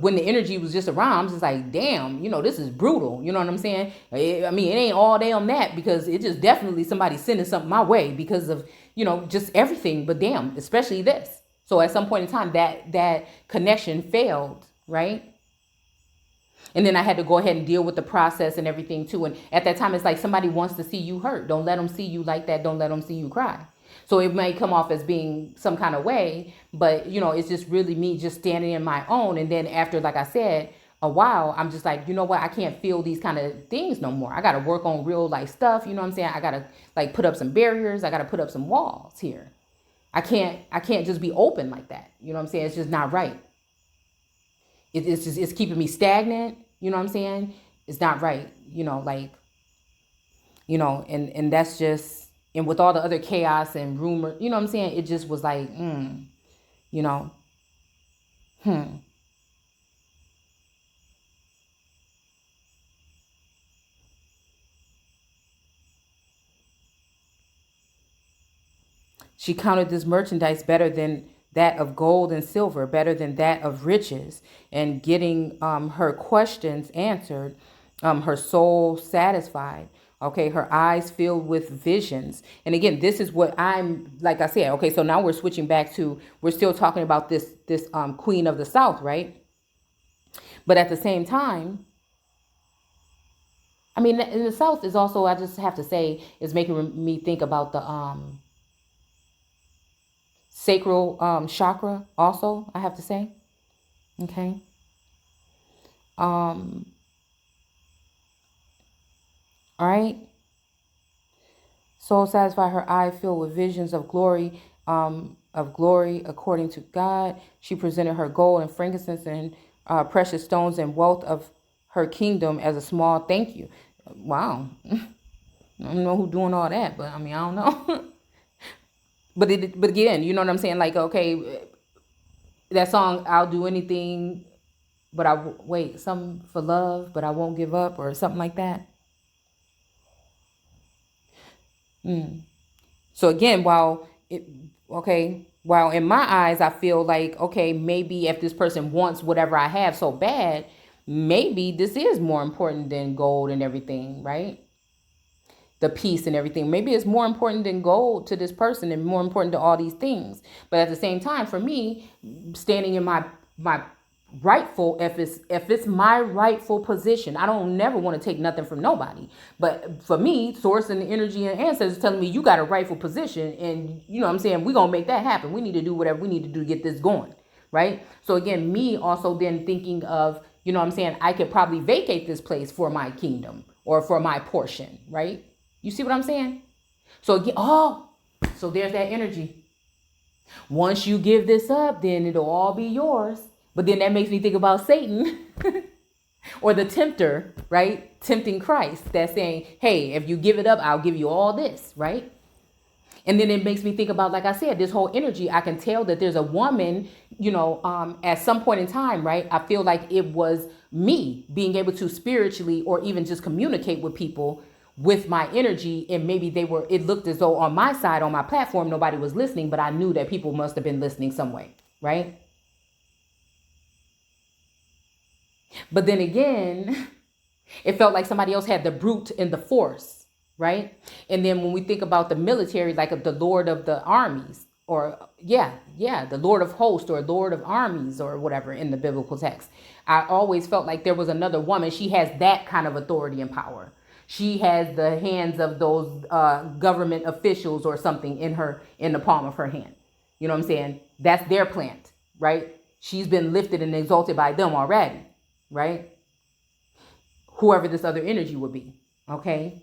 when the energy was just around, I'm just like, damn, you know, this is brutal. You know what I'm saying? I mean, it ain't all day on that, because it just definitely somebody sending something my way because of, you know, just everything. But damn, especially this. So at some point in time, that connection failed, right? And then I had to go ahead and deal with the process and everything too. And at that time, it's like somebody wants to see you hurt. Don't let them see you like that. Don't let them see you cry. So it may come off as being some kind of way, but you know, it's just really me just standing in my own. And then after, like I said, a while, I'm just like, you know what? I can't feel these kind of things no more. I got to work on real life stuff. You know what I'm saying? I got to like put up some barriers. I got to put up some walls here. I can't just be open like that. You know what I'm saying? It's just not right. It's keeping me stagnant. You know what I'm saying? It's not right. You know, like, you know, and that's just, and with all the other chaos and rumor, you know what I'm saying? It just was like, you know, She counted this merchandise better than that of gold and silver, better than that of riches, and getting her questions answered, her soul satisfied. Okay, her eyes filled with visions. And again, this is what I'm, like I said, okay, so now we're switching back to, we're still talking about this queen of the South, right? But at the same time, I mean, in the South is also, I just have to say, is making me think about the sacral chakra also, I have to say. Okay. All right. Soul satisfied, her eye filled with visions of glory according to God. She presented her gold and frankincense and precious stones and wealth of her kingdom as a small thank you. Wow. I don't know who's doing all that, but I mean, I don't know. But again, you know what I'm saying? Like, okay, that song, I'll do anything, but something for love, but I won't give up, or something like that. So again, while in my eyes, I feel like, okay, maybe if this person wants whatever I have so bad, maybe this is more important than gold and everything, right? The peace and everything. Maybe it's more important than gold to this person and more important to all these things. But at the same time, for me, standing in my rightful, if it's my rightful position, I don't never want to take nothing from nobody. But for me, source and the energy and ancestors telling me you got a rightful position, and you know what I'm saying, we're gonna make that happen. We need to do whatever we need to do to get this going. Right? So again, me also then thinking of, you know what I'm saying, I could probably vacate this place for my kingdom, or for my portion, right? You see what I'm saying? So again, so there's that energy. Once you give this up, then it'll all be yours. But then that makes me think about Satan or the tempter, right? Tempting Christ, that's saying, hey, if you give it up, I'll give you all this, right? And then it makes me think about, like I said, this whole energy. I can tell that there's a woman, at some point in time, right? I feel like it was me being able to spiritually or even just communicate with people with my energy. And maybe it looked as though on my side, on my platform, nobody was listening, but I knew that people must have been listening some way, right? But then again, it felt like somebody else had the brute and the force, right? And then when we think about the military, like the Lord of the armies, or the Lord of hosts or Lord of armies or whatever in the biblical text, I always felt like there was another woman. She has that kind of authority and power. She has the hands of those government officials or something in the palm of her hand. You know what I'm saying? That's their plant, right? She's been lifted and exalted by them already, right? Whoever this other energy would be. Okay.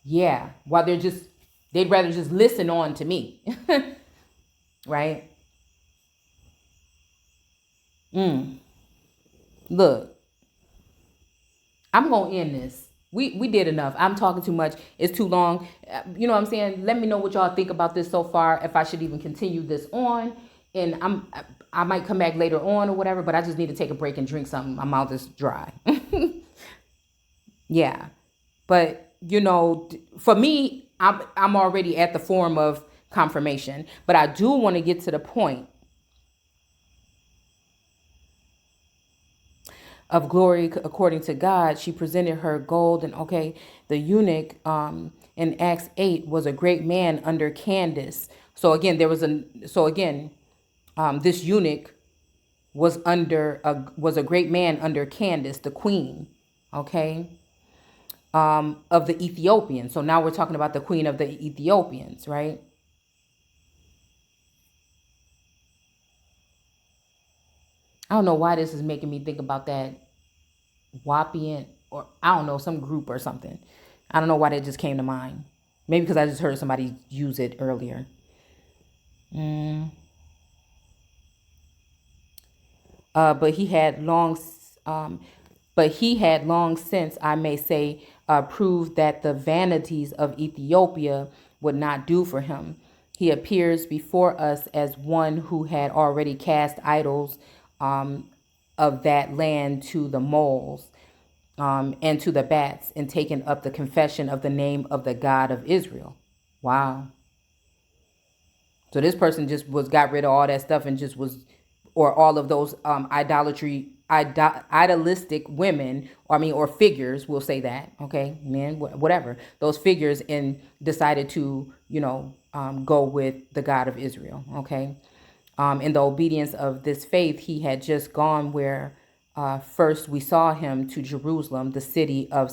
Yeah. While they'd rather just listen on to me. Right. Look, I'm going to end this. We did enough. I'm talking too much. It's too long. You know what I'm saying? Let me know what y'all think about this so far. If I should even continue this on. And I might come back later on or whatever, but I just need to take a break and drink something. My mouth is dry. Yeah. But, for me, I'm already at the form of confirmation. But I do want to get to the point of glory according to God. She presented her gold, and the eunuch in Acts 8 was a great man under Candace. So again, this eunuch was a great man under Candace, the queen, of the Ethiopians. So now we're talking about the queen of the Ethiopians, right? I don't know why this is making me think about that Wapian, or I don't know, some group or something. I don't know why that just came to mind. Maybe because I just heard somebody use it earlier. But he had long since, I may say, proved that the vanities of Ethiopia would not do for him. He appears before us as one who had already cast idols of that land to the moles and to the bats, and taken up the confession of the name of the God of Israel. Wow. So this person just got rid of all that stuff and just was, or all of those idolistic women, or figures, we'll say that, okay, men, whatever, those figures, and decided to, go with the God of Israel, okay. In the obedience of this faith, he had just gone where first we saw him, to Jerusalem, the city of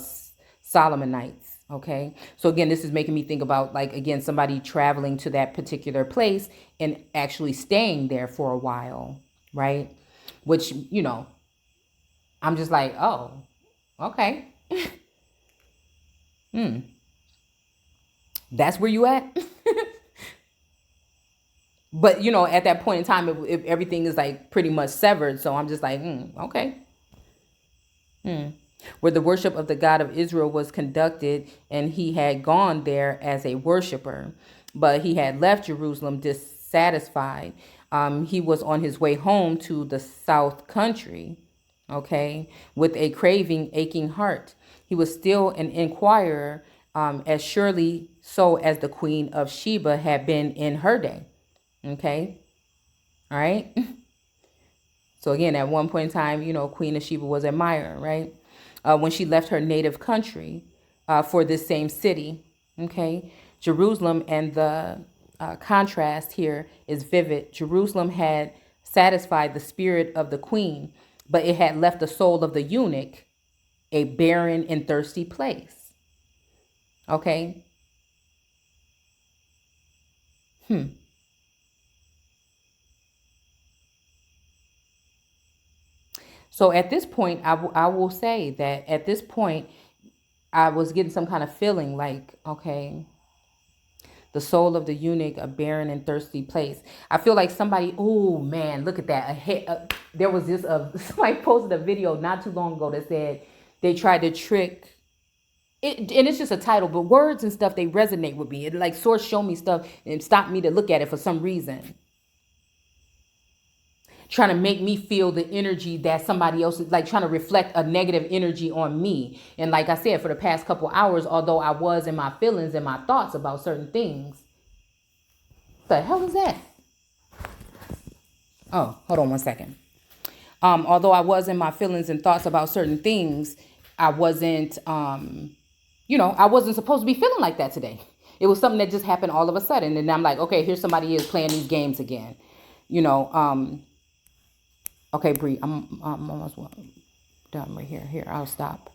Solomonites. Okay. So again, this is making me think about, like, again, somebody traveling to that particular place and actually staying there for a while. Right. Which, I'm just like, oh, okay. That's where you at. But, at that point in time, if everything is like pretty much severed. So I'm just like, okay. Where the worship of the God of Israel was conducted, and he had gone there as a worshiper, but he had left Jerusalem dissatisfied. He was on his way home to the south country, with a craving, aching heart. He was still an inquirer, as surely so as the queen of Sheba had been in her day. Okay. All right. So again, at one point in time, Queen of Sheba was admired, right? When she left her native country for this same city, okay? Jerusalem, and the contrast here is vivid. Jerusalem had satisfied the spirit of the queen, but it had left the soul of the eunuch a barren and thirsty place, okay? So at this point, I will say that at this point, I was getting some kind of feeling like, okay, the soul of the eunuch, a barren and thirsty place. I feel like somebody, oh man, look at that. There was this, somebody posted a video not too long ago that said they tried to trick it, and it's just a title, but words and stuff, they resonate with me. It like source show me stuff and stop me to look at it for some reason. Trying to make me feel the energy that somebody else is like trying to reflect a negative energy on me. And like I said, for the past couple hours, although I was in my feelings and my thoughts about certain things. The hell is that? Oh, hold on one second. Although I was in my feelings and thoughts about certain things, I wasn't, I wasn't supposed to be feeling like that today. It was something that just happened all of a sudden. And I'm like, okay, here somebody is playing these games again. Okay, Bree, I'm almost done right here. Here, I'll stop.